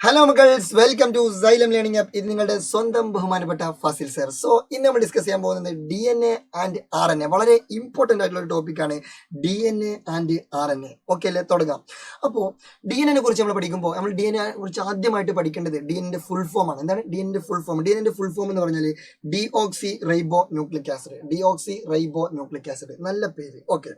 Hello മക്കൾസ്, welcome to Xylem learning app. ഇത് നിങ്ങളുടെ സ്വന്തം ബഹുമാനപ്പെട്ട ഫസിൽ സർ. സോ ഇന്ന് നമ്മൾ ഡിസ്കസ് ചെയ്യാൻ പോകുന്നത് DNA ആൻഡ് RNA. വളരെ ഇമ്പോർട്ടൻ്റ് ആയിട്ടുള്ള ഒരു ടോപ്പിക്കാണ് DNA ആൻഡ് RNA. ഓക്കെ അല്ലേ, തുടങ്ങാം. അപ്പോൾ DNA കുറിച്ച് നമ്മൾ പഠിക്കുമ്പോൾ നമ്മൾ DNA കുറിച്ച് ആദ്യമായിട്ട് പഠിക്കേണ്ടത് DNA ഫുൾ ഫോം ആണ്. എന്താണ് DNA full form? DNA full form എന്ന് പറഞ്ഞാൽ ഡിഓക്സി റൈബോ ന്യൂക്ലിക് ആസിഡ്. ഡിഓക്സി റൈബോ ന്യൂക്ലിക് ആസിഡ്, നല്ല പേര്. ഓക്കെ,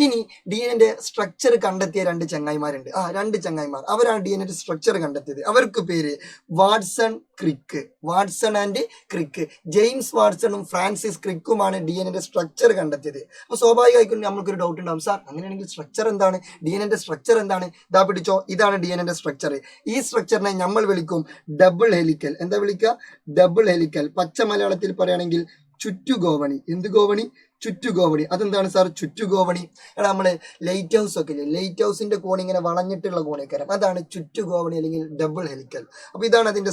ഇനി DNA സ്ട്രക്ചർ കണ്ടെത്തിയ രണ്ട് ചങ്ങായിമാരുണ്ട്. രണ്ട് ചങ്ങായിമാർ, അവരാണ് DNA സ്ട്രക്ചർ കണ്ടെത്തിയത്. അവർക്ക് പേര് Watson Crick. Watson and Crick. James വാട്സണും ഫ്രാൻസിസ് ക്രിക്കുമാണ് DNA സ്ട്രക്ചർ കണ്ടെത്തിയത്. അപ്പോൾ സ്വാഭാവികമായിട്ടും നമുക്കൊരു ഡൗട്ട് ഉണ്ടാവും, സാർ അങ്ങനെയാണെങ്കിൽ സ്ട്രക്ചർ എന്താണ്? DNA സ്ട്രക്ചർ എന്താണ്? ഇതാ പിടിച്ചോ, ഇതാണ് DNA സ്ട്രക്ചർ. ഈ സ്ട്രക്ചറിനെ നമ്മൾ വിളിക്കും ഡബിൾ ഹെലിക്കൽ. എന്താ വിളിക്കുക? Double helical. പച്ച മലയാളത്തിൽ പറയുകയാണെങ്കിൽ ചുറ്റുഗോവണി. എന്ത് ഗോവണി? ചുറ്റുഗോവണി. അതെന്താണ് സാർ ചുറ്റുഗോവണി? എടാ, നമ്മള് ലൈറ്റ് ഹൗസ് ഒക്കെ ഇല്ലേ, ലൈറ്റ് ഹൗസിന്റെ കോൺ ഇങ്ങനെ വളഞ്ഞിട്ടുള്ള കോണിക്കരം, അതാണ് ചുറ്റുഗോവണി അല്ലെങ്കിൽ ഡബിൾ ഹെലിക്കൽ. അപ്പൊ ഇതാണ് അതിന്റെ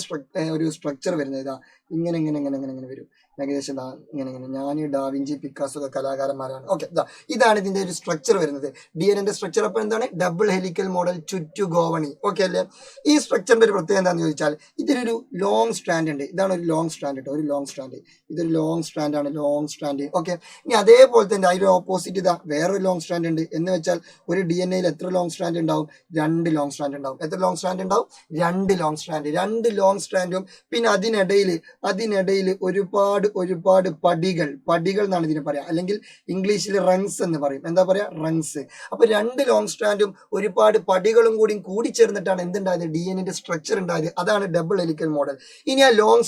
ഒരു സ്ട്രക്ചർ വരുന്നത്. ഇതാ ഇങ്ങനെ ഇങ്ങനെ ഇങ്ങനെ ഇങ്ങനെ ഇങ്ങനെ വരും. ഏകദേശം ഇങ്ങനെ ഇങ്ങനെ. ഞാൻ ഡാവിഞ്ചി പിക്കാസോ ഒക്കെ കലാകാരന്മാരാണ്. ഓക്കെ, ഇതാണ് ഇതിന്റെ ഒരു സ്ട്രക്ചർ വരുന്നത്. DNA structure. അപ്പോൾ എന്താണ്? ഡബിൾ ഹെലിക്കൽ മോഡൽ, ചുറ്റുഗോവണി. ഓക്കെ അല്ലേ? ഈ സ്ട്രക്ചറിന്റെ ഒരു പ്രത്യേകത എന്താണെന്ന് ചോദിച്ചാൽ ഇതിലൊരു ലോങ് സ്ട്രാൻഡ് ഉണ്ട്. ഇതാണ് ഒരു ലോങ് സ്ട്രാൻഡ് കേട്ടോ, ഒരു ലോങ് സ്ട്രാൻഡ്. ഇതൊരു ലോങ് സ്ട്രാൻഡ് ആണ്, ലോങ് സ്ട്രാൻഡ്. ഓക്കെ, ഇനി അതേപോലെ തന്നെ അതിന്റെ ഓപ്പോസിറ്റ് ഇതാ വേറൊരു ലോങ് സ്ട്രാൻഡ് ഉണ്ട്. എന്ന് വെച്ചാൽ ഒരു DNAയിൽ എത്ര ലോങ് സ്ട്രാൻഡ് ഉണ്ടാവും? 2 ലോങ് സ്ട്രാൻഡ് ഉണ്ടാവും. എത്ര ലോങ് സ്ട്രാൻഡ് ഉണ്ടാവും? 2 ലോങ് സ്ട്രാൻഡ്. 2 ലോങ് സ്ട്രാൻഡും പിന്നെ അതിനിടയിൽ ഒരുപാട് പടികൾ എന്നാണ് ഇതിനെ പറയാം, അല്ലെങ്കിൽ ഇംഗ്ലീഷിൽ റങ്സ് എന്ന് പറയും. എന്താ പറയാ? റങ്സ്. അപ്പൊ 2 ലോങ് സ്ട്രാൻഡും ഒരുപാട് പടികളും കൂടി ചേർന്നിട്ടാണ് എന്തുണ്ടായത്? DNA സ്ട്രക്ചർ ഉണ്ടായത്. അതാണ് ഡബിൾ ഹെലിക്കൽ മോഡൽ. ഇനി ആ ലോങ്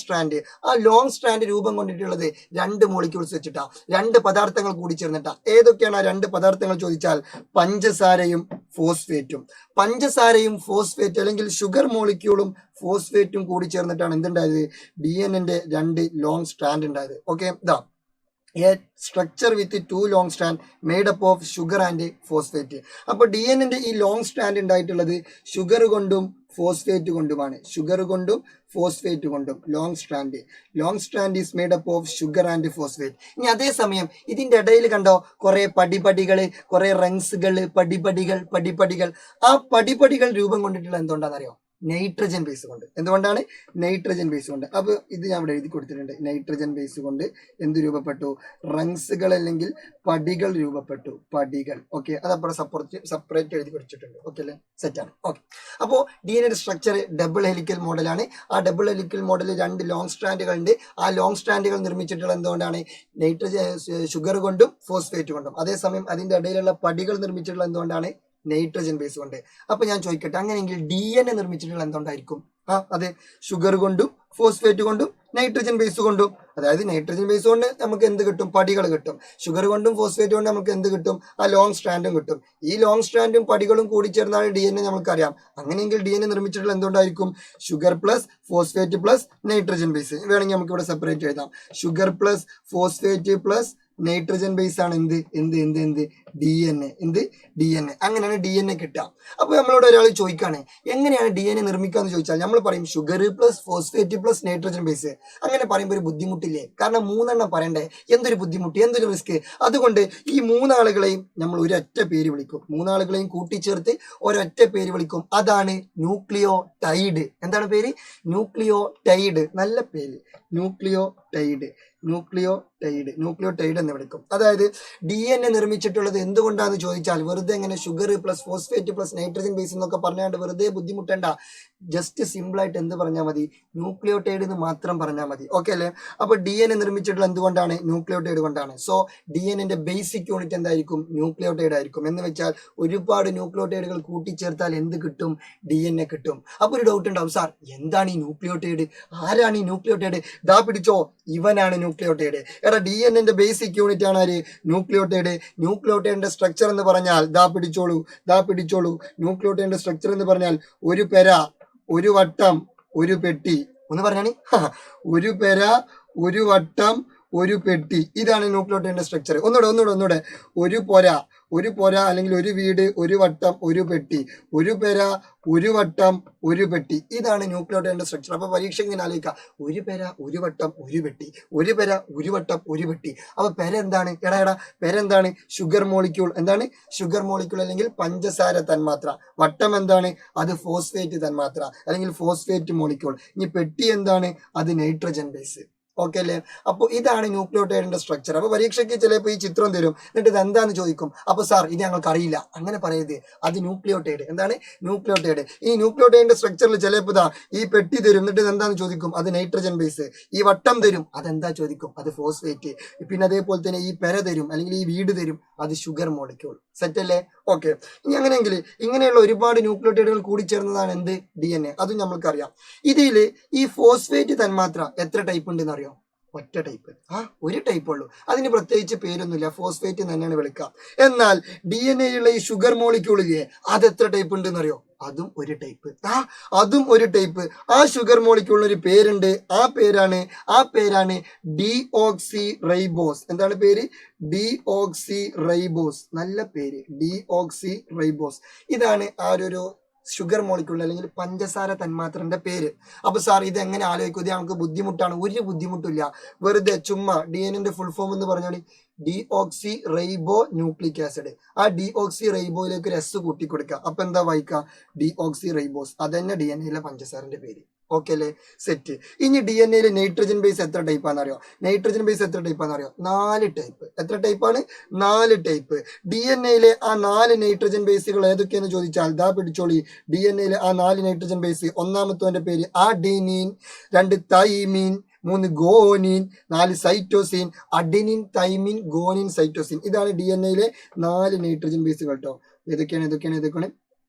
സ്ട്രാൻഡ് രൂപം കൊണ്ടിട്ടുള്ളത് 2 മോളിക്യൂൾസ് വെച്ചിട്ടാ, 2 പദാർത്ഥങ്ങൾ കൂടി ചേർന്നിട്ടാ. ഏതൊക്കെയാണ് ആ 2 പദാർത്ഥങ്ങൾ ചോദിച്ചാൽ പഞ്ചസാരയും ഫോസ്ഫേറ്റും. പഞ്ചസാരയും ഫോസ്ഫേറ്റ് അല്ലെങ്കിൽ ഷുഗർ മോളിക്യൂളും ഫോസ്ഫേറ്റും കൂടി ചേർന്നിട്ടാണ് എന്തുണ്ടായത്? DNA 2 ലോങ് സ്ട്രാൻഡ് ഉണ്ടായത്. ഓക്കെ, ഇതാ A structure with 2 long strand made up of sugar and phosphate. അപ്പൊ DNA ഈ ലോങ് സ്ട്രാൻഡ് ഉണ്ടായിട്ടുള്ളത് ഷുഗർ കൊണ്ടും ഫോസ്ഫേറ്റ് കൊണ്ടുമാണ്. ഷുഗർ കൊണ്ടും ഫോസ്ഫേറ്റ് കൊണ്ടും long strand is made up of sugar and phosphate. ഇനി അതേസമയം ഇതിന്റെ ഇടയിൽ കണ്ടോ കുറെ പടിപടികള്, കുറെ റങ്സുകൾ, പടിപടികൾ. ആ പടിപടികൾ രൂപം കൊണ്ടിട്ടുള്ള എന്തുകൊണ്ടാണെന്നറിയോ? നൈട്രജൻ ബേസ് കൊണ്ട്. എന്തുകൊണ്ടാണ്? നൈട്രജൻ ബേസ് കൊണ്ട്. അപ്പൊ ഇത് ഞാൻ ഇവിടെ എഴുതി കൊടുത്തിട്ടുണ്ട്. നൈട്രജൻ ബേസ് കൊണ്ട് എന്ത് രൂപപ്പെട്ടു? റങ്സുകൾ അല്ലെങ്കിൽ പടികൾ രൂപപ്പെട്ടു. പടികൾ. ഓക്കെ, അതപ്പോൾ സെപ്പറേറ്റ് എഴുതി പഠിച്ചിട്ടുണ്ട്. ഓക്കെ അല്ലേ, സെറ്റാണ്. ഓക്കെ, അപ്പോൾ DNA സ്ട്രക്ചർ ഡബിൾ ഹെലിക്കൽ മോഡലാണ്. ആ ഡബിൾ ഹെലിക്കൽ മോഡലിൽ 2 ലോങ് സ്ട്രാൻഡുകൾ ഉണ്ട്. ആ ലോങ് സ്ട്രാൻഡുകൾ നിർമ്മിച്ചിട്ടുള്ള എന്തുകൊണ്ടാണ്? ഷുഗർ കൊണ്ടും ഫോസ്ഫേറ്റ് കൊണ്ടും. അതേസമയം അതിന്റെ ഇടയിലുള്ള പടികൾ നിർമ്മിച്ചിട്ടുള്ള എന്തുകൊണ്ടാണ്? നൈട്രജൻ ബേസ് കൊണ്ട്. അപ്പൊ ഞാൻ ചോദിക്കട്ടെ, അങ്ങനെയെങ്കിൽ DNA നിർമ്മിച്ചിട്ടുള്ള എന്തുകൊണ്ടായിരിക്കും? അതെ, ഷുഗർ കൊണ്ടും ഫോസ്ഫേറ്റ് കൊണ്ടും നൈട്രജൻ ബേസ് കൊണ്ടും. അതായത് നൈട്രജൻ ബേസ് കൊണ്ട് നമുക്ക് എന്ത് കിട്ടും? പടികൾ കിട്ടും. ഷുഗർ കൊണ്ടും ഫോസ്ഫേറ്റ് കൊണ്ടും നമുക്ക് എന്ത് കിട്ടും? ആ ലോങ് സ്ട്രാൻഡും കിട്ടും. ഈ ലോങ് സ്ട്രാൻഡും പടികളും കൂടി ചേർന്നാണ് DNA നമുക്കറിയാം. അങ്ങനെയെങ്കിൽ DNA നിർമ്മിച്ചിട്ടുള്ള എന്തുകൊണ്ടായിരിക്കും? Sugar plus phosphate plus nitrogen base. വേണമെങ്കിൽ നമുക്ക് ഇവിടെ സെപ്പറേറ്റ് എഴുതാം. Sugar plus phosphate plus nitrogen base ആണ് എന്ത് DNA. അങ്ങനെയാണ് DNA കിട്ടുക. അപ്പൊ നമ്മളോട് ഒരാൾ ചോദിക്കാണ് എങ്ങനെയാണ് DNA നിർമ്മിക്കാന്ന് ചോദിച്ചാൽ നമ്മൾ പറയും sugar plus phosphate plus nitrogen base. അങ്ങനെ പറയുമ്പോൾ ഒരു ബുദ്ധിമുട്ടില്ലേ? കാരണം 3 എണ്ണം പറയണ്ടേ? എന്തൊരു ബുദ്ധിമുട്ട്, എന്തൊരു റിസ്ക്. അതുകൊണ്ട് ഈ 3 ആളുകളെയും നമ്മൾ ഒരൊറ്റ പേര് വിളിക്കും. 3 ആളുകളെയും കൂട്ടിച്ചേർത്ത് ഒരൊറ്റ പേര് വിളിക്കും. അതാണ് ന്യൂക്ലിയോടൈഡ്. എന്താണ് പേര്? ന്യൂക്ലിയോടൈഡ്. നല്ല പേര്, ന്യൂക്ലിയോടൈഡ് എന്ന് വിളിക്കും. അതായത് DNA നിർമ്മിച്ചിട്ടുള്ളത് എന്തുകൊണ്ടാന്ന് ചോദിച്ചാൽ വെറുതെ എങ്ങനെ sugar plus phosphate plus nitrogen base എന്നൊക്കെ പറഞ്ഞാണ്ട് വെറുതെ ബുദ്ധിമുട്ടണ്ട. ജസ്റ്റ് സിമ്പിൾ ആയിട്ട് എന്ത് പറഞ്ഞാൽ മതി? ന്യൂക്ലിയോടൈഡ് എന്ന് മാത്രം പറഞ്ഞാൽ മതി. ഓക്കെ അല്ലേ? അപ്പൊ DNA നിർമ്മിച്ചിട്ടുള്ള എന്തുകൊണ്ടാണ്? ന്യൂക്ലിയോടൈഡ് കൊണ്ടാണ്. സോ DNAന്റെ ബേസിക് യൂണിറ്റ് എന്തായിരിക്കും? ന്യൂക്ലിയോടൈഡ് ആയിരിക്കും. എന്ന് വെച്ചാൽ ഒരുപാട് ന്യൂക്ലിയോടൈഡുകൾ കൂട്ടിച്ചേർത്താൽ എന്ത് കിട്ടും? DNA കിട്ടും. അപ്പൊ ഒരു ഡൗട്ട് ഉണ്ടാവും, സാർ എന്താണ് ഈ ന്യൂക്ലിയോടൈഡ്? ആരാണ് ഈ ന്യൂക്ലിയോടൈഡ്? ദാ പിടിച്ചോ, ഇവനാണ് ന്യൂക്ലിയോടൈഡ്. എടാ, DNAന്റെ ബേസിക് യൂണിറ്റ് ആണ് ആര്? ന്യൂക്ലിയോടൈഡ്. ന്യൂക്ലിയോടൈഡിന്റെ സ്ട്രക്ചർ എന്ന് പറഞ്ഞാൽ ദാ പിടിച്ചോളൂ. ന്യൂക്ലിയോടൈഡിന്റെ സ്ട്രക്ചർ എന്ന് പറഞ്ഞാൽ ഒരു പെര, ഒരു വട്ടം, ഒരു പെട്ടി. ഒന്ന് പറഞ്ഞാണ്, ഒരു പെര, ഒരു വട്ടം, ഒരു പെട്ടി. ഇതാണ് ന്യൂക്ലിയോടൈഡിന്റെ സ്ട്രക്ചർ. ഒന്നുകൂടെ. ഒരു പൊര, ഒരു പുര അല്ലെങ്കിൽ ഒരു വീട്, ഒരു വട്ടം, ഒരു പെട്ടി, ഒരു പെര, ഒരു വട്ടം, ഒരു പെട്ടി. ഇതാണ് ന്യൂക്ലിയോടൈഡിന്റെ സ്ട്രക്ചർ. അപ്പൊ പരീക്ഷ ഇങ്ങനെ ആലോചിക്കുക, ഒരു പെര, ഒരു വട്ടം, ഒരു പെട്ടി, ഒരു പെര, ഒരു വട്ടം, ഒരു പെട്ടി. അപ്പൊ പെര എന്താണ്? എടാ പെര എന്താണ്? Sugar molecule. എന്താണ്? ഷുഗർ മോളിക്യൂൾ അല്ലെങ്കിൽ പഞ്ചസാര തന്മാത്ര. വട്ടം എന്താണ്? അത് ഫോസ്ഫേറ്റ് തന്മാത്ര അല്ലെങ്കിൽ ഫോസ്ഫേറ്റ് മോളിക്യൂൾ. ഇനി പെട്ടി എന്താണ്? അത് നൈട്രജൻ ബേസ്. ഓക്കെ അല്ലേ? അപ്പോൾ ഇതാണ് ന്യൂക്ലിയോടൈഡിന്റെ സ്ട്രക്ചർ. അപ്പൊ പരീക്ഷയ്ക്ക് ചിലപ്പോൾ ഈ ചിത്രം തരും, എന്നിട്ട് ഇത് എന്താന്ന് ചോദിക്കും. അപ്പൊ സാർ ഇത് ഞങ്ങൾക്ക് അറിയില്ല, അങ്ങനെ പറയരുത്. അത് ന്യൂക്ലിയോടൈഡ്. എന്താണ്? ന്യൂക്ലിയോടൈഡ്. ഈ ന്യൂക്ലിയോടൈഡിന്റെ സ്ട്രക്ചറിൽ ചിലപ്പോൾ ഇതാ ഈ പെട്ടി തരും, എന്നിട്ട് ഇത് എന്താന്ന് ചോദിക്കും. അത് നൈട്രജൻ ബേസ്. ഈ വട്ടം തരും, അതെന്താ ചോദിക്കും. അത് ഫോസ്ഫേറ്റ്. പിന്നെ അതേപോലെ തന്നെ ഈ പെര തരും അല്ലെങ്കിൽ ഈ വീട് തരും, അത് ഷുഗർ മോളിക്യൂൾ. സെറ്റ് അല്ലേ? ഓക്കെ. ഇനി അങ്ങനെയെങ്കിൽ ഇങ്ങനെയുള്ള ഒരുപാട് ന്യൂക്ലിയോടൈഡുകൾ കൂടിച്ചേർന്നതാണ് എന്ത്? DNA. അതും നമ്മൾക്കറിയാം. ഇതിൽ ഈ ഫോസ്ഫേറ്റ് തന്മാത്ര എത്ര ടൈപ്പ് ഉണ്ടെന്ന് അറിയോ? ഒറ്റ ടൈപ്പ്. ഒരു ടൈപ്പ് ഉള്ളൂ. അതിന് പ്രത്യേകിച്ച് പേരൊന്നുമില്ല, ഫോസ്ഫേറ്റ് തന്നെയാണ് വിളിക്കുക. എന്നാൽ DNA ഈ ഷുഗർ മോളിക്യൂളില്ലേ, അത് എത്ര ടൈപ്പ് ഉണ്ടെന്ന് അറിയോ? അതും ഒരു ടൈപ്പ്. അതും ഒരു ടൈപ്പ്. ആ ഷുഗർ മോളിക്യൂളിന് ഒരു പേരുണ്ട്. ആ പേരാണ് ഡിഓക്സി റൈബോസ്. എന്താണ് പേര്? ഡിഓക്സി റൈബോസ്. നല്ല പേര്, ഡിഓക്സി റൈബോസ്. ഇതാണ് ആ ഒരു ഷുഗർ മോളിക്യൂൾ അല്ലെങ്കിൽ പഞ്ചസാര തന്മാത്രന്റെ പേര്. അപ്പൊ സാർ ഇത് എങ്ങനെ ആലോചിക്കും? ഇത് ഞങ്ങൾക്ക് ബുദ്ധിമുട്ടാണ്. ഒരു ബുദ്ധിമുട്ടില്ല, വെറുതെ ചുമ്മാ DNA ഫുൾ ഫോം എന്ന് പറഞ്ഞാൽ ഡിഓക്സി റൈബോ ന്യൂക്ലിക് ആസിഡ്. ആ ഡിഓക്സി റൈബോയിലേക്ക് ഒരു എസ് കൂട്ടി കൊടുക്കുക. അപ്പൊ എന്താ വായിക്കുക? ഡിഓക്സി റൈബോസ്. അതന്നെ DNA പഞ്ചസാരന്റെ പേര്. ഓക്കെ അല്ലേ? സെറ്റ്. ഇനി DNA നൈട്രജൻ ബേസ് എത്ര ടൈപ്പ് ആണെന്നറിയോ? നൈട്രജൻ ബേസ് എത്ര ടൈപ്പ് ആണെന്നറിയോ? 4 ടൈപ്പ്. എത്ര ടൈപ്പാണ്? 4 ടൈപ്പ്. DNA ആ 4 നൈട്രജൻ ബേസുകൾ ഏതൊക്കെയെന്ന് ചോദിച്ചാൽ ദാ പിടിച്ചോളി. DNA ആ 4 നൈട്രജൻ ബേസ്. ഒന്നാമത്തെ പേര് adenine, 2 thymine, 3 guanine, 4 cytosine. Adenine, thymine, guanine, cytosine. ഇതാണ് DNA 4 നൈട്രജൻ ബേസുകൾ കേട്ടോ. ഏതൊക്കെയാണ്?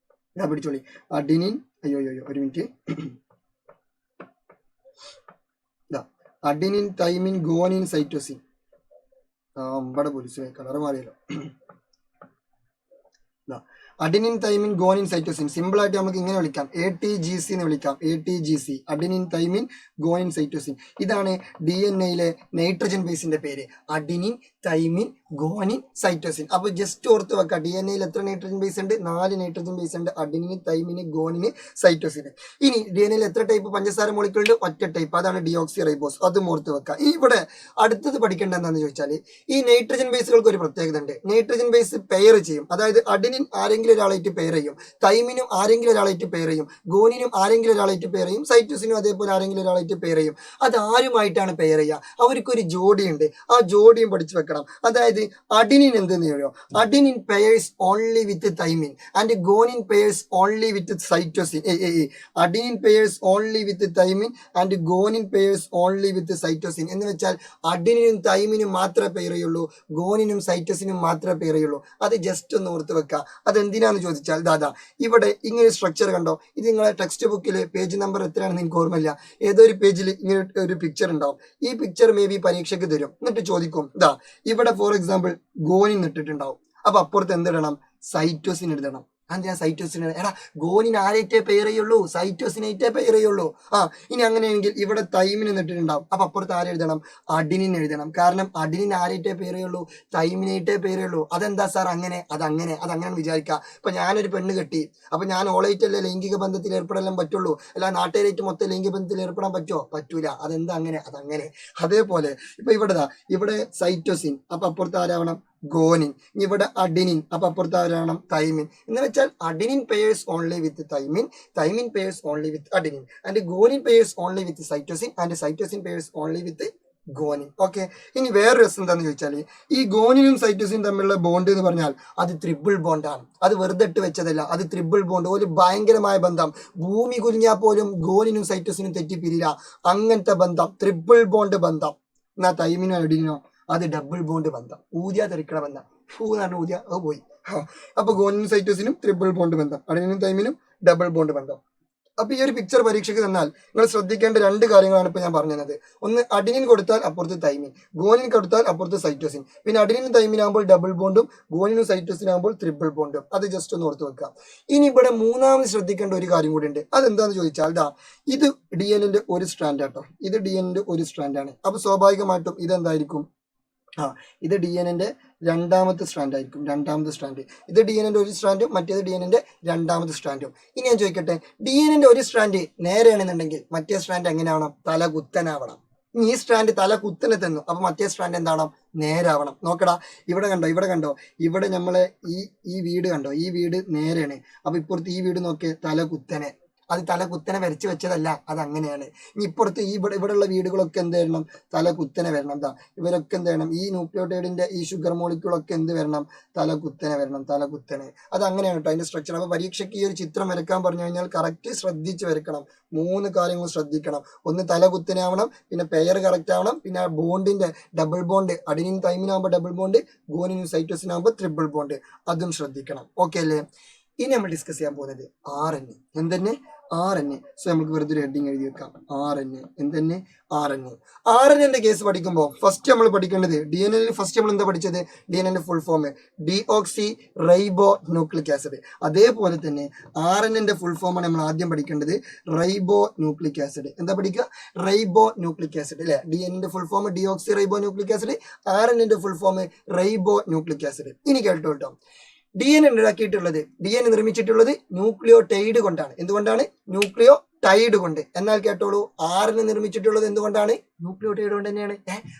ദാ പിടിച്ചോളി. അഡിനിൻ, അയ്യോ ഒരു minute. Adenine, thymine, guanine, cytosine. ഇവിടെ പോലീസ് കളർ മാറിയല്ലോ. Adenine, thymine, guanine, cytosine. Simple ആയിട്ട് നമുക്ക് ഇങ്ങനെ വിളിക്കാം, ATGC എന്ന് വിളിക്കാം. ATGC, adenine, thymine, guanine, cytosine. ഇതാണ് DNA നൈട്രജൻ ബേസിന്റെ പേര്. Adenine, thymine, guanine, cytosine. അപ്പൊ ജസ്റ്റ് ഓർത്ത് വെക്കാം, DNA എത്ര നൈട്രജൻ ബേസ് ഉണ്ട്? 4 നൈട്രജൻ ബേസ് ഉണ്ട്. അഡിനിന്, തൈമിന്, ഗോനിന്, സൈറ്റോസിന്. ഇനി DNA എത്ര ടൈപ്പ് പഞ്ചസാര മോളിക്യൂൾ ഉണ്ട്? ഒറ്റ ടൈപ്പ്. അതാണ് ഡിയോക്സി റൈബോസ്. അതും ഓർത്ത് വെക്കാം. ഇവിടെ അടുത്തത് പഠിക്കേണ്ട എന്താണെന്ന് ചോദിച്ചാൽ, ഈ നൈട്രജൻ ബേസുകൾക്ക് ഒരു പ്രത്യേകത ഉണ്ട്. നൈട്രജൻ ബേസ് പെയർ ചെയ്യും. അതായത് അഡിനിൻ ആരെങ്കിലും ഒരാളായിട്ട് പെയർ ചെയ്യും, തൈമിനും ആരെങ്കിലും ഒരാളായിട്ട് പെയർ ചെയ്യും, ഗോനിനും ആരെങ്കിലും ഒരാളായിട്ട് പെയർ ചെയ്യും, സൈറ്റോസിനും അതേപോലെ ആരെങ്കിലും ഒരാളായിട്ട് പെയർ ചെയ്യും. അത് ആരുമായിട്ടാണ് പെയർ ചെയ്യുക? അവർക്കൊരു ജോഡിയുണ്ട്. ആ ജോഡിയും പഠിച്ചു വെക്കണം. അതായത് അഡിനിൻ എന്തെന്ന് അറിയോ? Adenine pairs only with thymine and guanine pairs only with cytosine. Adenine pairs only with thymine and guanine pairs only with cytosine. എന്ന് വെച്ചാൽ അഡിനിനും തൈമിനും മാത്രമേ പെയർ ചെയ്യുള്ളൂ, ഗോനിനും സൈറ്റോസിനും മാത്രമേ പെയർ ചെയ്യുള്ളൂ. അത് ജസ്റ്റ് ഒന്ന് ഓർത്ത് വെക്കുക. അതെന്തിനാന്ന് ചോദിച്ചാൽ ദാദാ ഇവിടെ ഇങ്ങനെ സ്ട്രക്ചർ കണ്ടോ? ഇത് നിങ്ങളെ ടെക്സ്റ്റ് ബുക്കിൽ പേജ് നമ്പർ എത്രയാണെന്ന് എനിക്ക് ഓർമ്മയില്ല, ഏതോ ഒരു പേജിൽ ഇങ്ങനെ ഒരു പിക്ചർ ഉണ്ടാവും. ഈ പിക്ചർ മേ ബി പരീക്ഷയ്ക്ക് തരും. എന്നിട്ട് ചോദിക്കും, ഇതാ ഇവിടെ ഫോർ എക്സാമ്പിൾ ഗോനിൻ ഇട്ടിട്ടുണ്ടാവും. അപ്പൊ അപ്പുറത്ത് എന്തിടണം? സൈറ്റോസിൻ എഴുതണം. എന്തിനാ സൈറ്റോസിൻ? എടാ ഗോനിൻ ആരായിട്ടേ പെയർ ചെയ്യുള്ളൂ? സൈറ്റോസിനായിട്ടേ പെയർ ചെയ്യുള്ളൂ. ഇനി അങ്ങനെയെങ്കിൽ ഇവിടെ തൈമിൻ ഇട്ടിട്ടുണ്ടാവും. അപ്പൊ അപ്പുറത്ത് ആരെഴുതണം? അഡിനിൻ എഴുതണം. കാരണം അഡിനിൻ ആരായിട്ടേ പെയർ ചെയ്യുള്ളൂ? തൈമിനായിട്ടേ പെയർ ചെയ്യുള്ളൂ. അതെന്താ സാർ അങ്ങനെ? അതങ്ങനെ വിചാരിക്കുക. ഇപ്പൊ ഞാനൊരു പെണ്ണ് കെട്ടി, അപ്പൊ ഞാൻ ഓളായിട്ടല്ലേ ലൈംഗിക ബന്ധത്തിൽ ഏർപ്പെടാൻ പറ്റുള്ളൂ, അല്ല നാട്ടുകാരായിട്ട് മൊത്തം ലൈംഗിക ബന്ധത്തിൽ ഏർപ്പെടാൻ പറ്റുമോ? പറ്റൂല. അതെന്താ അങ്ങനെ? അതങ്ങനെ. അതേപോലെ ഇപ്പൊ ഇവിടെ സൈറ്റോസിൻ, അപ്പൊ അപ്പുറത്ത് ആരാവണം? ഗോനിൻ. ഇവിടെ അഡിനിൻ, അപ്പൊ അപ്പുറത്ത് ആരാവണം? തൈമിൻ. എന്ന് വെച്ചാൽ adenine pairs only with thymine, thymine pairs only with adenine, and guanine pairs only with cytosine, and cytosine pairs only with guanine. Okay. ഇനി വേറൊരു രസം എന്താന്ന് ചോദിച്ചാൽ, ഈ ഗോനിനും സൈറ്റോസിനും തമ്മിലുള്ള ബോണ്ട് എന്ന് പറഞ്ഞാൽ അത് ത്രിബിൾ ബോണ്ടാണ്. അത് വെറുതെ ഇട്ട് വെച്ചതല്ല, അത് ത്രിബിൾ ബോണ്ട്. ഒരു ഭയങ്കരമായ ബന്ധം. ഭൂമി കുലുങ്ങിയാൽ പോലും ഗോനിനും സൈറ്റോസിനും തെറ്റിപ്പിരില്ല. അങ്ങനത്തെ ബന്ധം, ത്രിബിൾ ബോണ്ട് ബന്ധം. എന്നാ തൈമിനോ അഡിനോ അത് ഡബിൾ ബോണ്ട് ബന്ധം. ഊതിയാ തെറിക്കണ ബന്ധം. എന്ന് പറഞ്ഞ ഊതിയ അത് പോയി. അപ്പൊ ഗോനിനും സൈറ്റോസിനും ത്രിബിൾ ബോണ്ട് ബന്ധം, അഡിനിനും തൈമിനും ഡബിൾ ബോണ്ട് ബന്ധം. അപ്പൊ ഈ ഒരു പിക്ചർ പരീക്ഷയ്ക്ക് തന്നാൽ നിങ്ങൾ ശ്രദ്ധിക്കേണ്ട 2 കാര്യങ്ങളാണ് ഇപ്പൊ ഞാൻ പറഞ്ഞത്. ഒന്ന്, അഡിനിൻ കൊടുത്താൽ അപ്പുറത്ത് തൈമിൻ, ഗോനിൻ കൊടുത്താൽ അപ്പുറത്ത് സൈറ്റോസിൻ. പിന്നെ അഡിനിനും തൈമിൻ ആകുമ്പോൾ ഡബിൾ ബോണ്ടും, ഗോനിനും സൈറ്റോസിൻ ആകുമ്പോൾ ത്രിബിൾ ബോണ്ടും. അത് ജസ്റ്റ് ഒന്ന് ഓർത്ത് വെക്കാം. ഇനി ഇവിടെ മൂന്നാമത് ശ്രദ്ധിക്കേണ്ട ഒരു കാര്യം കൂടി ഉണ്ട്. അതെന്താന്ന് ചോദിച്ചാൽ ഇത് DNA ഒരു സ്ട്രാൻഡ് ആട്ടോ. ഇത് DNA ഒരു സ്ട്രാൻഡാണ്. അപ്പൊ സ്വാഭാവികമായിട്ടും ഇതെന്തായിരിക്കും? ഇത് ഡി എൻ്റെ രണ്ടാമത്തെ സ്ട്രാൻഡ് ആയിരിക്കും. രണ്ടാമത്തെ സ്ട്രാൻഡ് ഇത് ഡി എൻ്റെ ഒരു സ്ട്രാൻഡും മറ്റേത് ഡി എൻ്റെ രണ്ടാമത്തെ സ്ട്രാൻഡും. ഇനി ഞാൻ ചോദിക്കട്ടെ, ഡി എൻ്റെ ഒരു സ്ട്രാൻഡ് നേരെയാണെന്നുണ്ടെങ്കിൽ മറ്റേ സ്ട്രാൻഡ് എങ്ങനെയാവണം? തല കുത്തനാവണം. ഈ സ്ട്രാൻഡ് തല കുത്തനെ തന്നു, അപ്പൊ മറ്റേ സ്ട്രാൻഡ് എന്താവണം? നേരാവണം. നോക്കടാ, ഇവിടെ കണ്ടോ, ഇവിടെ കണ്ടോ, ഇവിടെ നമ്മളെ ഈ വീട് കണ്ടോ, ഈ വീട് നേരെയാണ്. അപ്പൊ ഇപ്പുറത്ത് ഈ വീട് നോക്കിയേ, തല കുത്തനെ. അത് തല കുത്തനെ വരച്ച് വെച്ചതല്ല, അത് അങ്ങനെയാണ്. ഇനി ഇപ്പുറത്ത് ഇവിടെയുള്ള വീടുകളൊക്കെ എന്ത് വരണം? തല കുത്തനെ വരണം. എന്താ ഇവരൊക്കെ എന്ത് വേണം? ഈ ന്യൂക്ലിയോടൈഡിന്റെ ഈ ഷുഗർ മോളിക്യൂളൊക്കെ എന്ത് വരണം? തല കുത്തനെ വരണം. തല കുത്തനെ. അത് അങ്ങനെയാണ് കേട്ടോ അതിന്റെ സ്ട്രക്ചർ. അപ്പൊ പരീക്ഷയ്ക്ക് ഈ ഒരു ചിത്രം വരയ്ക്കാൻ പറഞ്ഞു കഴിഞ്ഞാൽ കറക്റ്റ് ശ്രദ്ധിച്ച് വരയ്ക്കണം. 3 കാര്യങ്ങൾ ശ്രദ്ധിക്കണം. ഒന്ന് തല കുത്തനെ ആവണം, പിന്നെ പെയർ കറക്റ്റ് ആവണം, പിന്നെ ആ ബോണ്ടിന്റെ ഡബിൾ ബോണ്ട്, അഡിനിൻ തൈമിനാകുമ്പോൾ ഡബിൾ ബോണ്ട്, ഗുവാനിനും സൈറ്റോസിൻ ആകുമ്പോൾ ട്രിപ്പിൾ ബോണ്ട്, അതും ശ്രദ്ധിക്കണം. ഓക്കെ അല്ലേ? ഇനി നമ്മൾ ഡിസ്കസ് ചെയ്യാൻ പോകുന്നത് RNA. എന്തെന്നെ? RNA. സോ നമുക്ക് വെറുതെ ഒരു ഹെഡിങ് എഴുതി വെക്കാം. RNA. എന്തെന്നെ? RNA. RNA കേസ് പഠിക്കുമ്പോൾ ഫസ്റ്റ് നമ്മൾ പഠിക്കേണ്ടത് DNA. ഫസ്റ്റ് നമ്മൾ എന്താ പഠിച്ചത്? DNA full form ഡീഓക്സി റൈബോ nucleic acid. അതേപോലെ തന്നെ RNA ഫുൾ ഫോമാണ് നമ്മൾ ആദ്യം പഠിക്കേണ്ടത്, റൈബോ ന്യൂക്ലിക് ആസിഡ്. എന്താ പഠിക്കുക? റൈബോ ന്യൂക്ലിക് ആസിഡ് അല്ലെ? DNA full form ഡീഓക്സി റൈബോ nucleic acid, RNA full form റൈബോ nucleic acid. ഇനി കേട്ടോ, DNA ഉണ്ടാക്കിയിട്ടുള്ളത്, DNA നിർമ്മിച്ചിട്ടുള്ളത് ന്യൂക്ലിയോടൈഡ് കൊണ്ടാണ്. എന്തുകൊണ്ടാണ്? ന്യൂക്ലിയോടൈഡ് കൊണ്ട്. എന്നാൽ കേട്ടോളൂ, RNA നിർമ്മിച്ചിട്ടുള്ളത് എന്തുകൊണ്ടാണ്? ന്യൂക്ലിയോടൈഡ് കൊണ്ട് തന്നെയാണ്.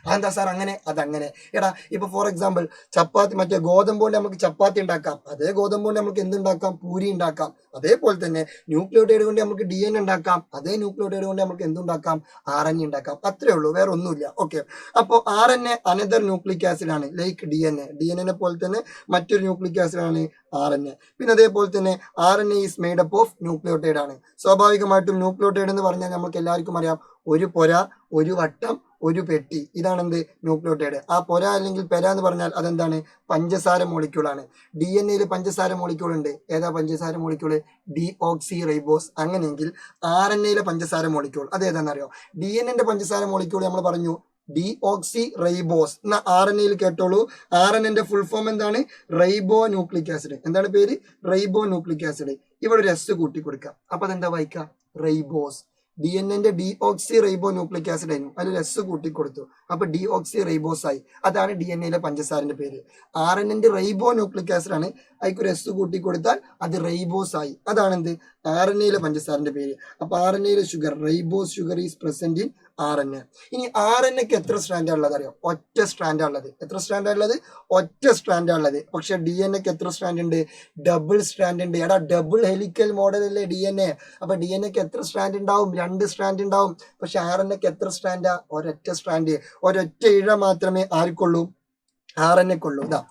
അതെന്താ സാർ അങ്ങനെ? അതങ്ങനെ. എടാ, ഇപ്പൊ ഫോർ എക്സാമ്പിൾ ചപ്പാത്തി, മറ്റേ ഗോതമ്പ് കൊണ്ട് നമുക്ക് ചപ്പാത്തി ഉണ്ടാക്കാം. അതേ ഗോതമ്പ് കൊണ്ട് നമുക്ക് എന്തുണ്ടാക്കാം? പൂരി ഉണ്ടാക്കാം. അതേപോലെ തന്നെ ന്യൂക്ലിയോടൈഡ് കൊണ്ട് നമുക്ക് DNA ഉണ്ടാക്കാം. അതേ ന്യൂക്ലിയോടൈഡ് കൊണ്ട് നമുക്ക് എന്തുണ്ടാക്കാം? RNA ഉണ്ടാക്കാം. അത്രേ ഉള്ളൂ, വേറെ ഒന്നുമില്ല. ഓക്കെ. അപ്പോൾ RNA അനദർ ന്യൂക്ലിക് ആസിഡ് ആണ്, ലൈക്ക് DNA പോലെ തന്നെ മറ്റൊരു ന്യൂക്ലിക് ആസിഡ് ആണ് RNA. പിന്നെ അതേപോലെ തന്നെ RNA is made up of nucleotide ആണ്. സ്വാഭാവികമായിട്ടും ന്യൂക്ലിയോടൈഡ് എന്ന് പറഞ്ഞാൽ നമുക്ക് എല്ലാവർക്കും അറിയാം, ഒരു പൊര, ഒരു വട്ടം, ഒരു പെട്ടി. ഇതാണെന്ത്? ന്യൂക്ലിയോടൈഡ്. ആ പൊര അല്ലെങ്കിൽ പെര എന്ന് പറഞ്ഞാൽ അതെന്താണ്? പഞ്ചസാര മോളിക്യൂളാണ്. DNA പഞ്ചസാര മോളിക്യൂൾ ഉണ്ട്. ഏതാ പഞ്ചസാര മോളിക്യൂള്? Deoxyribose. അങ്ങനെയെങ്കിൽ RNA പഞ്ചസാര മോളിക്യൂൾ അതേതാണെന്നറിയോ? DNA പഞ്ചസാര മോളിക്യൂൾ നമ്മൾ പറഞ്ഞു ഡീഓക്സി റൈബോസ്. എന്നാ RNA കേട്ടോളൂ, RNA ഫുൾ ഫോം എന്താണ്? റൈബോ ന്യൂക്ലിക് ആസിഡ്. എന്താണ് പേര്? റൈബോ ന്യൂക്ലിക് ആസിഡ്. ഇവിടെ ഒരു S കൂട്ടി കൊടുക്കാം. അപ്പൊ അതെന്താ വായിക്കുക? റൈബോസ്. DNA ഡീഓക്സി റൈബോ ന്യൂക്ലിക് ആസിഡ് ആയിരുന്നു, അതിൽ S കൂട്ടി കൊടുത്തു, അപ്പൊ ഡീഓക്സി റൈബോസ് ആയി. അതാണ് DNA പഞ്ചസാരന്റെ പേര്. RNA റൈബോ ന്യൂക്ലിക് ആസിഡ് ആണ്, അതിക്കൊരു S കൂട്ടി കൊടുത്താൽ അത് റൈബോസ് ആയി. അതാണ് എന്ത്? RNA പഞ്ചസാരന്റെ പേര്. അപ്പൊ RNA sugar, ribose sugar is present in RNA. ഇനി RNAക്ക് എത്ര സ്ട്രാൻഡാ ഉള്ളത് അറിയോ? ഒറ്റ സ്ട്രാൻഡാ ഉള്ളത്. എത്ര സ്ട്രാൻഡാ ഉള്ളത്? ഒറ്റ സ്ട്രാൻഡാ ഉള്ളത്. പക്ഷെ DNAക്ക് എത്ര സ്ട്രാൻഡ് ഉണ്ട്? ഡബിൾ സ്ട്രാൻഡ് ഉണ്ട്. എടാ, ഡബിൾ ഹെലിക്കൽ മോഡൽ അല്ലേ DNA? അപ്പൊ DNAക്ക് എത്ര സ്ട്രാൻഡ് ഉണ്ടാവും? 2 സ്ട്രാൻഡ് ഉണ്ടാവും. പക്ഷെ RNAക്ക് എത്ര സ്ട്രാൻഡാ? ഒരൊറ്റ സ്ട്രാൻഡ്. ഒരൊറ്റ ഇഴ മാത്രമേ ആർക്കുള്ളൂ? RNAക്കുള്ളൂ. ഇതാ,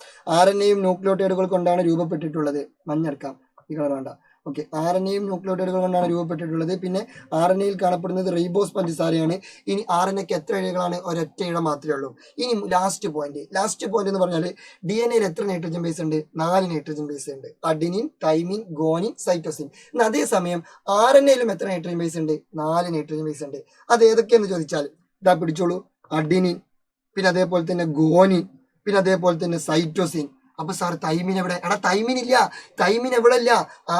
RNAയും ന്യൂക്ലിയോടൈഡുകൾ കൊണ്ടാണ് രൂപപ്പെട്ടിട്ടുള്ളത്. മഞ്ഞെടുക്കാം, ഈ കളർ വേണ്ട. ഓക്കെ, RNAയും ന്യൂക്ലിയോടൈഡുകൾ കൊണ്ടാണ് രൂപപ്പെട്ടിട്ടുള്ളത്. പിന്നെ RNAയിൽ കാണപ്പെടുന്നത് റൈബോസ് പഞ്ചസാരയാണ്. ഇനി RNAക്ക് എത്ര ഇഴകളാണ്? ഒരൊറ്റ ഇഴ മാത്രമേ ഉള്ളൂ. ഇനി ലാസ്റ്റ് പോയിന്റ് എന്ന് പറഞ്ഞാൽ DNA എത്ര നൈട്രജൻ ബേസ് ഉണ്ട്? 4 നൈട്രജൻ ബേസ് ഉണ്ട്. Adenine, thymine, guanine, cytosine. എന്നാൽ അതേസമയം RNAയിലും എത്ര നൈട്രജൻ ബേസ് ഉണ്ട്? 4 നൈട്രജൻ ബേസ് ഉണ്ട്. അത് ഏതൊക്കെയെന്ന് ചോദിച്ചാൽ ഇതാ പിടിച്ചോളൂ, അഡിനിൻ, പിന്നെ അതേപോലെ തന്നെ ഗുവാനിൻ, പിന്നെ അതേപോലെ തന്നെ സൈറ്റോസിൻ. അപ്പൊ സാർ തൈമിൻ എവിടെ? എടാ, തൈമിൻ ഇല്ല. തൈമിൻ എവിടെ ഇല്ല?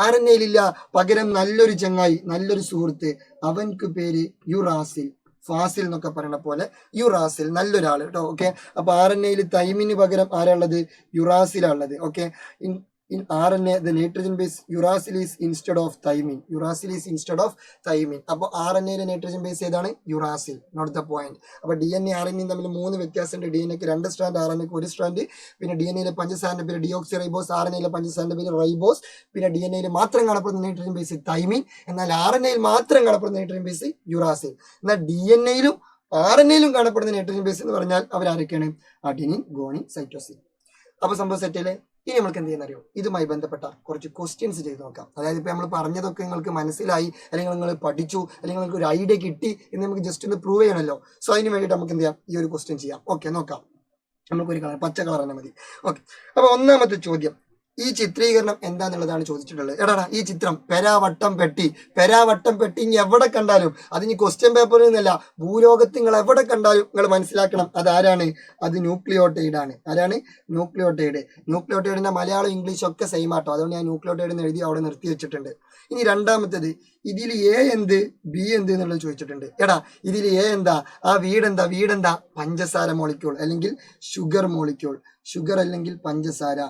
RNAയിലില്ല. പകരം നല്ലൊരു ചങ്ങായി, നല്ലൊരു സുഹൃത്ത്, അവൻക്ക് പേര് യുറാസിൽ. ഫാസിൽ എന്നൊക്കെ പറയുന്ന പോലെ യുറാസിൽ, നല്ലൊരാള് കേട്ടോ. ഓക്കെ, അപ്പൊ RNAയിൽ തൈമിന് പകരം ആരാ ഉള്ളത്? യുറാസിലാ ഉള്ളത്. Okay, in RNA the nitrogen base uracil is instead of thymine. അപ്പോൾ RNAയിലെ നൈട്രജൻ ബേസ് ഏതാണ്? യുറാസിൽ. Note the point. അപ്പൊ DNA RNA തമ്മിൽ 3 വ്യത്യാസമുണ്ട്. DNAക്ക് 2 സ്ട്രാൻഡ്, RNAക്ക് 1 സ്ട്രാൻഡ്. പിന്നെ DNAയിലെ പഞ്ചസാരന്റെ പേര് ഡിയോക്സി റൈബോസ്, RNAയിലെ പഞ്ചസാരന്റെ പേര് റൈബോസ്. പിന്നെ DNAയിൽ മാത്രം കാണപ്പെടുന്ന നൈട്രജൻ ബേസ് തൈമിൻ, എന്നാൽ RNAയിൽ മാത്രം കാണപ്പെടുന്ന നൈട്രജൻ ബേസ് യുറാസിൽ. എന്നാൽ DNAയിലും RNAയിലും കാണപ്പെടുന്ന നൈട്രജൻ ബേസ് എന്ന് പറഞ്ഞാൽ അവരാരൊക്കെയാണ്? Adenine, guanine, cytosine. അപ്പൊ സംഭവം സെറ്റിലെ. ഇനി നമുക്ക് എന്ത് ചെയ്യുന്നറിയോ? ഇതുമായി ബന്ധപ്പെട്ട കുറച്ച് ക്വസ്റ്റ്യൻസ് ചെയ്ത് നോക്കാം. അതായത് ഇപ്പൊ നമ്മൾ പറഞ്ഞതൊക്കെ നിങ്ങൾക്ക് മനസ്സിലായി, അല്ലെങ്കിൽ നിങ്ങൾ പഠിച്ചു, അല്ലെങ്കിൽ നിങ്ങൾക്ക് ഒരു ഐഡിയ കിട്ടി എന്ന് നമുക്ക് ജസ്റ്റ് ഒന്ന് പ്രൂവ് ചെയ്യണമല്ലോ. സോ അതിന് വേണ്ടിയിട്ട് നമുക്ക് എന്ത് ചെയ്യാം? ഈ ഒരു ക്വസ്റ്റ്യൻ ചെയ്യാം. ഓക്കെ, നോക്കാം. നമുക്കൊരു കളർ, പച്ച കളർ തന്നെ മതി. ഓക്കെ, അപ്പൊ ഒന്നാമത്തെ ചോദ്യം, ഈ ചിത്രീകരണം എന്താന്നുള്ളതാണ് ചോദിച്ചിട്ടുള്ളത്. എടാ ഈ ചിത്രം പെരാവട്ടം പെട്ടി ഇനി എവിടെ കണ്ടാലും അതിന് ക്വസ്റ്റ്യൻ പേപ്പറിൽ നിന്നല്ല, ഭൂലോകത്ത് നിങ്ങൾ എവിടെ കണ്ടാലും നിങ്ങൾ മനസ്സിലാക്കണം അതാരാണ്, അത് ന്യൂക്ലിയോട്ടൈഡ് ആണ്. ആരാണ്? ന്യൂക്ലിയോട്ടൈഡിന്റെ മലയാളം ഇംഗ്ലീഷ് ഒക്കെ സെയിം ആട്ടോ, അതുകൊണ്ട് ഞാൻ ന്യൂക്ലിയോട്ടൈഡ് എന്ന് എഴുതി അവിടെ നിർത്തി വെച്ചിട്ടുണ്ട്. ഇനി രണ്ടാമത്തേത്, ഇതിൽ എ എന്ത് ബി എന്ത് എന്നുള്ളത് ചോദിച്ചിട്ടുണ്ട്. എടാ ഇതിൽ എ എന്താ, ആ വീടെന്താ പഞ്ചസാര മോളിക്യൂൾ അല്ലെങ്കിൽ ഷുഗർ മോളിക്യൂൾ, ഷുഗർ അല്ലെങ്കിൽ പഞ്ചസാര.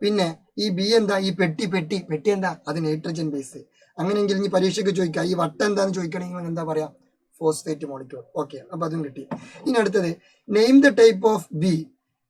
പിന്നെ ഈ ബി എന്താ, ഈ പെട്ടി എന്താ, അത് നൈട്രജൻ ബേസ്. അങ്ങനെയെങ്കിൽ ഇനി പരീക്ഷയ്ക്ക് ചോദിക്കാം ഈ വട്ടം എന്താന്ന് ചോദിക്കണമെങ്കിൽ എന്താ പറയാ, ഫോസ്ഫേറ്റ് മോളിക്യൂൾ. ഓക്കെ, അപ്പൊ അതും കിട്ടി. ഇനി അടുത്തത്, name the type of be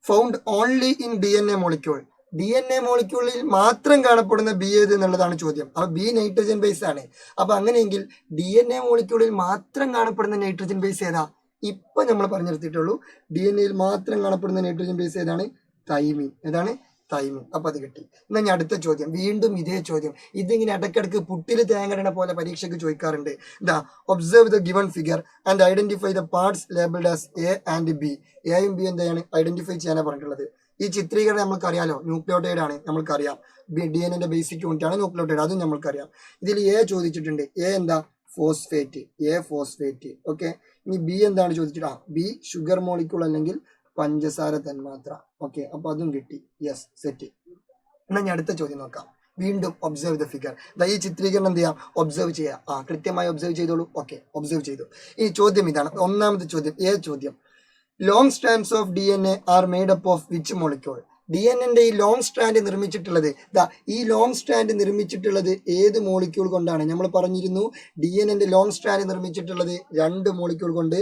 found only in DNA molecule. DNA മോളിക്യൂളിൽ മാത്രം കാണപ്പെടുന്ന ബി ഏത് എന്നുള്ളതാണ് ചോദ്യം. അപ്പൊ ബി നൈട്രജൻ ബേസ് ആണ്. അപ്പൊ അങ്ങനെയെങ്കിൽ DNA മോളിക്യൂളിൽ മാത്രം കാണപ്പെടുന്ന നൈട്രജൻ ബേസ് ഏതാ? ഇപ്പൊ നമ്മൾ പറഞ്ഞെടുത്തിട്ടുള്ളൂ. DNAയിൽ മാത്രം കാണപ്പെടുന്ന നൈട്രജൻ ബേസ് ഏതാണ്? തൈമിൻ. ഏതാണ്? തൈമിൻ. അപ്പൊ അത് കിട്ടി. എന്നാ ഞാൻ അടുത്ത ചോദ്യം, വീണ്ടും ഇതേ ചോദ്യം. ഇതിങ്ങനെ ഇടയ്ക്കിടക്ക് പുട്ടിൽ തേങ്ങടണ പോലെ പരീക്ഷയ്ക്ക് ചോദിക്കാറുണ്ട്. എന്താ, observe the given figure and identify the parts labelled as A and B. എയും ബി എന്താണ് ഐഡന്റിഫൈ ചെയ്യാനാണ് പറഞ്ഞിട്ടുള്ളത്. ഈ ചിത്രീകരണം നമ്മൾക്കറിയാലോ, ന്യൂക്ലിയോട്ടൈഡ് ആണ്, നമ്മൾക്കറിയാം. DNA ബേസിക് യൂണിറ്റ് ആണ് ന്യൂക്ലിയോട്ടൈഡ്, അതും നമ്മൾക്കറിയാം. ഇതിൽ എ ചോദിച്ചിട്ടുണ്ട്. എ എന്താ? ഫോസ്ഫേറ്റ്. ഫോസ്ഫേറ്റ്. ഓക്കെ. ഇനി ബി എന്താണ് ചോദിച്ചിട്ട്, ബി ഷുഗർ മോളിക്യൂൾ അല്ലെങ്കിൽ പഞ്ചസാര തന്മാത്ര. ഓക്കെ, അപ്പൊ അതും കിട്ടി. Yes, set. എന്നാൽ ഞാൻ അടുത്ത ചോദ്യം നോക്കാം. വീണ്ടും ഒബ്സർവ് ദ ഫിഗർ. ഈ ചിത്രീകരണം എന്ത് ചെയ്യാം, ഒബ്സർവ് ചെയ്യാം. കൃത്യമായി ഒബ്സർവ് ചെയ്തോളൂ. ഓക്കെ, ഒബ്സർവ് ചെയ്തു. ഈ ചോദ്യം ഇതാണ്, ഒന്നാമത്തെ ചോദ്യം, ചോദ്യം. Long strands of DNA are made up of which molecule. DNA ഈ ലോങ് സ്ട്രാൻഡ് നിർമ്മിച്ചിട്ടുള്ളത്, ഈ ലോങ് സ്ട്രാൻഡ് നിർമ്മിച്ചിട്ടുള്ളത് ഏത് മോളിക്യൂൾ കൊണ്ടാണ്? നമ്മൾ പറഞ്ഞിരുന്നു DNA ലോങ് സ്ട്രാൻഡ് നിർമ്മിച്ചിട്ടുള്ളത് 2 മോളിക്യൂൾ കൊണ്ട്.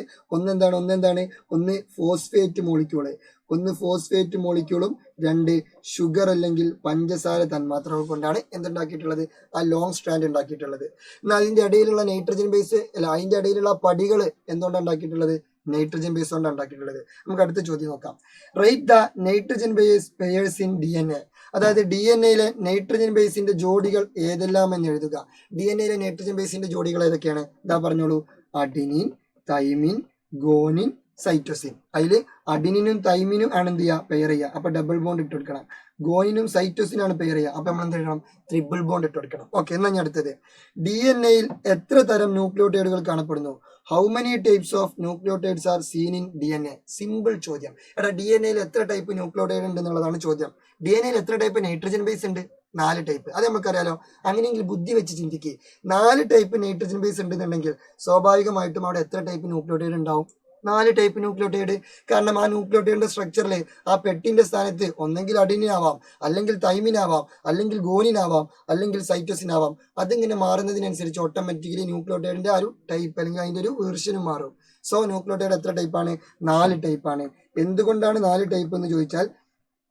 ഒന്ന് ഫോസ്ഫേറ്റ് മോളിക്യൂളും 2 ഷുഗർ അല്ലെങ്കിൽ പഞ്ചസാര തന്മാത്രകൾ കൊണ്ടാണ് എന്തുണ്ടാക്കിയിട്ടുള്ളത്, ആ ലോങ് സ്ട്രാൻഡ് ഉണ്ടാക്കിയിട്ടുള്ളത്. എന്നാൽ അതിന്റെ ഇടയിലുള്ള നൈട്രജൻ ബേസ് അതിന്റെ ഇടയിലുള്ള പടികൾ എന്തുകൊണ്ടാണ് ഉണ്ടാക്കിയിട്ടുള്ളത്? നൈട്രജൻ ബേസ് കൊണ്ടാണ് ഉണ്ടാക്കിയിട്ടുള്ളത്. നമുക്ക് അടുത്ത ചോദ്യം നോക്കാം. Write the nitrogen base pairs in DNA. അതായത് DNAയിലെ നൈട്രജൻ ബേസിന്റെ ജോഡികൾ ഏതെല്ലാം എന്ന് എഴുതുക. DNAയിലെ നൈട്രജൻ ബേസിന്റെ ജോഡികൾ ഏതൊക്കെയാണ്? പറഞ്ഞോളൂ. Adenine, thymine, guanine, cytosine. അതില് അഡിനിനും തൈമിനും ആണ് എന്ത് ചെയ്യുക, പെയർ ചെയ്യുക. അപ്പൊ ഡബിൾ ബോണ്ട് ഇട്ട് കൊടുക്കണം. ഗോനിനും സൈറ്റോസിനും ആണ് പെയർ ചെയ്യുക. അപ്പൊ നമ്മൾ എന്ത് ചെയ്യണം? ട്രിപ്പിൾ ബോണ്ട് ഇട്ട് കൊടുക്കണം. ഓക്കെ, എന്നാ ഞാൻ അടുത്തത്, DNA എത്ര തരം ന്യൂക്ലിയോട്ടൈഡുകൾ കാണപ്പെടുന്നു? How many types of nucleotides are seen in DNA? Simple ചോദ്യം. DNAയിൽ എത്ര ടൈപ്പ് ന്യൂക്ലിയോട്ടൈഡ് ഉണ്ട് എന്നുള്ളതാണ് ചോദ്യം. DNAയിൽ എത്ര ടൈപ്പ് നൈട്രജൻ ബേസ് ഉണ്ട്? 4 ടൈപ്പ്. അത് നമുക്കറിയാലോ. അങ്ങനെയെങ്കിൽ ബുദ്ധി വെച്ച് ചിന്തിക്കുക. 4 ടൈപ്പ് നൈട്രജൻ ബേസ് ഉണ്ടെന്നുണ്ടെങ്കിൽ സ്വാഭാവികമായിട്ടും അവിടെ എത്ര ടൈപ്പ് ന്യൂക്ലിയോട്ടൈഡ് ഉണ്ടാവും? 4 ടൈപ്പ് ന്യൂക്ലിയോട്ടൈഡ്. കാരണം ആ ന്യൂക്ലിയോട്ടൈഡിന്റെ സ്ട്രക്ചറിൽ ആ പെട്ടിന്റെ സ്ഥാനത്ത് ഒന്നെങ്കിൽ അഡിനിൻ ആവാം, അല്ലെങ്കിൽ തൈമിൻ ആവാം, അല്ലെങ്കിൽ ഗോനിൻ ആവാം, അല്ലെങ്കിൽ സൈറ്റോസിൻ ആവാം. അതിങ്ങനെ മാറുന്നതിനനുസരിച്ച് ഓട്ടോമാറ്റിക്കലി ന്യൂക്ലിയോട്ടൈഡിന്റെ ആ ഒരു ടൈപ്പ് അല്ലെങ്കിൽ അതിന്റെ ഒരു വേർഷനും മാറും. സോ ന്യൂക്ലിയോട്ടൈഡ് എത്ര ടൈപ്പാണ്? 4 ടൈപ്പാണ്. എന്തുകൊണ്ടാണ് 4 ടൈപ്പ് എന്ന് ചോദിച്ചാൽ,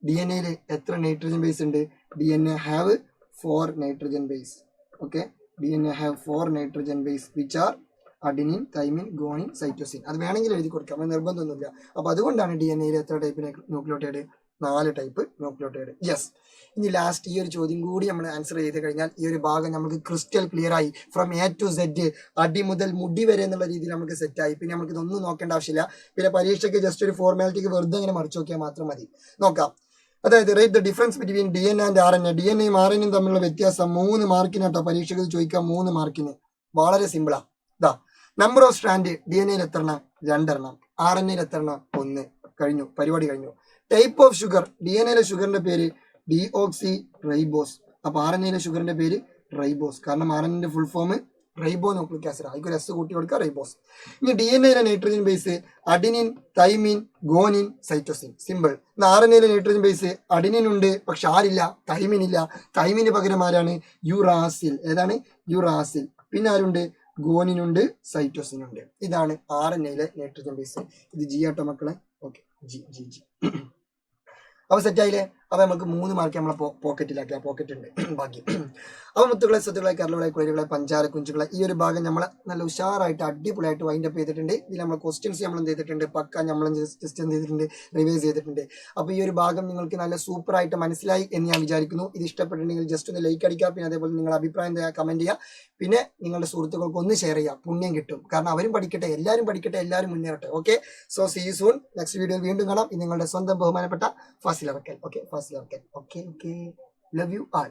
DNA എത്ര നൈട്രജൻ ബേസ് ഉണ്ട്? DNA have 4 nitrogen base. Okay, DNA have 4 nitrogen base which are adenine, thymine, guanine, cytosine. അത് വേണമെങ്കിൽ എഴുതി കൊടുക്കാം, നിർബന്ധമൊന്നുമില്ല. അപ്പൊ അതുകൊണ്ടാണ് DNAയിൽ എത്ര type nucleotide? 4 type nucleotide. Yes. ഇനി ലാസ്റ്റ് ഈ ഒരു ചോദ്യം കൂടി നമ്മൾ ആൻസർ ചെയ്ത് കഴിഞ്ഞാൽ ഈ ഒരു ഭാഗം നമുക്ക് ക്രിസ്റ്റൽ ക്ലിയർ ആയി. ഫ്രം A to Z, അടി മുതൽ മുടി വരെ എന്നുള്ള രീതിയിൽ നമുക്ക് സെറ്റ് ആയി. പിന്നെ നമുക്ക് ഇതൊന്നും നോക്കേണ്ട ആവശ്യമില്ല. പിന്നെ പരീക്ഷയ്ക്ക് ജസ്റ്റ് ഒരു ഫോർമാലിറ്റിക്ക് വെറുതെ ഇങ്ങനെ മറിച്ച് നോക്കിയാൽ മാത്രം മതി. നോക്കാം. അതായത് write the difference between DNA and RNA. DNA യും RNA യും തമ്മിലുള്ള വ്യത്യാസം 3 മാർക്കിനാട്ടോ പരീക്ഷയ്ക്ക് ചോദിക്കാം. 3 മാർക്കിന്. വളരെ സിമ്പിളാ. നമ്പർ ഓഫ് സ്ട്രാൻഡ് DNAയിൽ എത്രണ്ണം? 2 എണ്ണം. RNAയിൽ എത്രണ്ണം? 1. കഴിഞ്ഞു, പരിപാടി കഴിഞ്ഞു. Type of sugar. DNAയിലെ ഷുഗറിന്റെ പേര് ഡിഓക്സി റൈബോസ്. അപ്പൊ RNAയിലെ ഷുഗറിന്റെ പേര് റൈബോസ്. കാരണം RNAന്റെ ഫുൾ ഫോം റൈബോ ന്യൂക്ലിക് ആസിഡ്. അതിക്ക് ഒരു കൂട്ടി കൊടുക്കുക, റൈബോസ്. ഇനി DNAയിലെ nitrogen base adenine, thymine, guanine, cytosine. Simple. RNAയിലെ നൈട്രജൻ ബേസ് അഡിനിൻ ഉണ്ട്, പക്ഷെ ആരില്ല? തൈമിൻ ഇല്ല. തൈമിന് പകരം ആരാണ്? യുറാസിൽ. ഏതാണ്? യുറാസിൽ. പിന്നെ ആരുണ്ട്? ഗോനിനുണ്ട്, സൈറ്റോസിനുണ്ട്. ഇതാണ് RNAയിലെ നൈട്രജൻ ബേസ്. ഇത് ജി ആട്ടോ മക്കളെ. Okay, G G G. അപ്പൊ സെറ്റായില്ലേ? അപ്പൊ നമുക്ക് 3 മാർക്ക് നമ്മളെ പോക്കറ്റിലാക്കി. ആ പോക്കറ്റ് ഉണ്ട് ബാക്കി. അപ്പൊ മുത്തുകളെ, സ്വത്തുകളെ, കരളുകളെ, കുഴലുകളെ, പഞ്ചാര കുഞ്ചുകളെ, ഈ ഒരു ഭാഗം നമ്മൾ നല്ല ഉഷാറായിട്ട് അടിപൊളിയായിട്ട് വൈൻഡ് അപ്പ് ചെയ്തിട്ടുണ്ട്. ഇതിൽ നമ്മൾ ക്വസ്റ്റ്യൻസ് നമ്മൾ എന്ത് ചെയ്തിട്ടുണ്ട്? പക്ക നമ്മൾ ജസ്റ്റ് എന്ത് ചെയ്തിട്ടുണ്ട്? റിവൈസ് ചെയ്തിട്ടുണ്ട്. അപ്പൊ ഈ ഒരു ഭാഗം നിങ്ങൾക്ക് നല്ല സൂപ്പർ ആയിട്ട് മനസ്സിലായി എന്ന് ഞാൻ വിചാരിക്കുന്നു. ഇത് ഇഷ്ടപ്പെട്ടിട്ടുണ്ടെങ്കിൽ ജസ്റ്റ് ഒന്ന് ലൈക്ക് അടിക്കുക. പിന്നെ അതേപോലെ നിങ്ങളുടെ അഭിപ്രായം കമന്റ് ചെയ്യുക. പിന്നെ നിങ്ങളുടെ സുഹൃത്തുക്കൾക്ക് ഒന്ന് ഷെയർ ചെയ്യുക. പുണ്യം കിട്ടും. കാരണം അവരും പഠിക്കട്ടെ, എല്ലാവരും പഠിക്കട്ടെ, എല്ലാവരും മുന്നേറട്ടെ. Okay, so see you soon. Next വീഡിയോയിൽ വീണ്ടും കാണാം. ഇത് നിങ്ങളുടെ സ്വന്തം ബഹുമാനപ്പെട്ട Fasil Arakkal. Okay, Fasil Arakkal. Okay okay. Love you all.